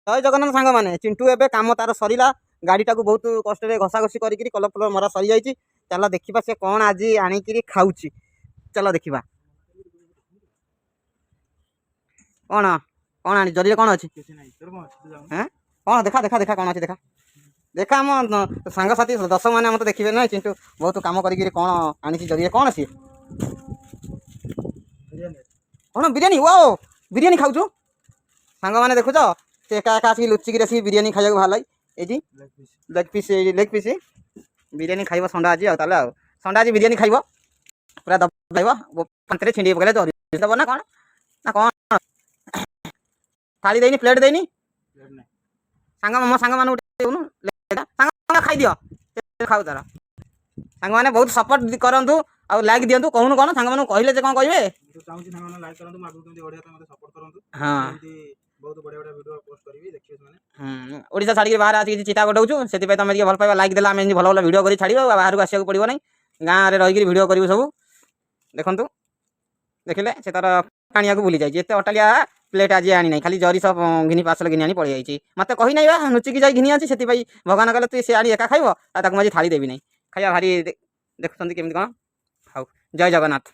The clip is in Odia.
ଜୟ ଜଗନ୍ନାଥ ସାଙ୍ଗମାନେ। ଚିଣ୍ଟୁ ଏବେ କାମ ତାର ସରିଲା, ଗାଡ଼ିଟାକୁ ବହୁତ କଷ୍ଟରେ ଘଷାଘଷି କରିକିରି କଲର ଫଲର ମରା ସରିଯାଇଛି। ଚାଲ ଦେଖିବା ସେ କ'ଣ ଆଜି ଆଣିକିରି ଖାଉଛି। ଚାଲ ଦେଖିବା କ'ଣ କ'ଣ ଆଣି ଜରିରେ କ'ଣ ଅଛି। ହଁ କ'ଣ ଦେଖା ଦେଖା ଦେଖା କ'ଣ ଅଛି ଦେଖା ଦେଖା। ଆମ ସାଙ୍ଗସାଥି ଦର୍ଶକମାନେ ମୋତେ ଦେଖିବେ ନାହିଁ। ଚିଣ୍ଟୁ ବହୁତ କାମ କରିକିରି କ'ଣ ଆଣିଛି ଜରିରେ। କ'ଣ ସିଏ କ'ଣ ବିରିୟାନୀ? ଓ ବିରିୟାନୀ ଖାଉଛୁ ସାଙ୍ଗମାନେ ଦେଖୁଛ। ସେ ଏକା ଏକା ଆସିକି ଲୁଚିକିରି ଆସିକି ବିରିୟାନୀ ଖାଇବାକୁ ବାହାରିଲା। ଏଇଠି ଲେଗ୍ ପିସ୍ ବିରିୟାନୀ ଖାଇବ ସଣ୍ଡା ଆଜି। ଆଉ ତାହେଲେ ଆଉ ସଣ୍ଡା ଆଜି ବିରିୟାନୀ ଖାଇବ, ପୁରା ଦବାଇବ ପାଞ୍ଚରେ ଛିଣ୍ଡି ପକେଇଲେ ଦେବ ନା କ'ଣ ନା କ'ଣ? ଥାଳି ଦେଇନି, ପ୍ଲେଟ୍ ଦେଇନି। ମୋ ସାଙ୍ଗମାନଙ୍କୁ ଦେଉନୁ, ସାଙ୍ଗ ଖାଇଦିଅ। ଖାଉ ତାର ସାଙ୍ଗମାନେ ବହୁତ ସପୋର୍ଟ କରନ୍ତୁ ଆଉ ଲାଇକ୍ ଦିଅନ୍ତୁ। କହୁନୁ କ'ଣ ସାଙ୍ଗମାନଙ୍କୁ କହିଲେ ଯେ କ'ଣ କହିବେ? ହଁ ଓଡ଼ିଶା ଛାଡ଼ିକି ବାହାରେ ଆସିକି ଚିତା କଟଉଛୁ, ସେଥିପାଇଁ ତମେ ଟିକେ ଭଲ ପାଇବା ଲାଇକ୍ ଦେଲେ ଆମେ ଏମିତି ଭଲ ଭଲ ଭିଡ଼ିଓ କରି ଛାଡ଼ିବ। ଆଉ ବାହାରକୁ ଆସିବାକୁ ପଡ଼ିବ ନାହିଁ, ଗାଁରେ ରହିକିରି ଭିଡ଼ିଓ କରିବୁ ସବୁ। ଦେଖନ୍ତୁ ଦେଖିଲେ ସେ ତାର ଆଣିବାକୁ ଭୁଲି ଯାଇଛି। ଏତେ ଅଟାଲିଆ ପ୍ଲେଟ୍ ଆଜି ଆଣି ନାହିଁ, ଖାଲି ଜରି ସହ ଘିନି ପାର୍ସଲ ଘିନି ଆଣି ପଳେଇ ଯାଇଛି। ମୋତେ କହି ନାହିଁ ବା, ଲୁଚିକି ଯାଇ ଘିନି ଅଛି। ସେଥିପାଇଁ ଭଗବାନ କହିଲେ ତୁଇ ସେ ଆଣି ଏକା ଖାଇବ, ଆଉ ତାକୁ ମୁଁ ଆଜି ଥାଳି ଦେବି ନାହିଁ। ଖାଇବା ଭାରି ଦେଖୁଛନ୍ତି କେମିତି କ'ଣ। ହଉ, ଜୟ ଜଗନ୍ନାଥ।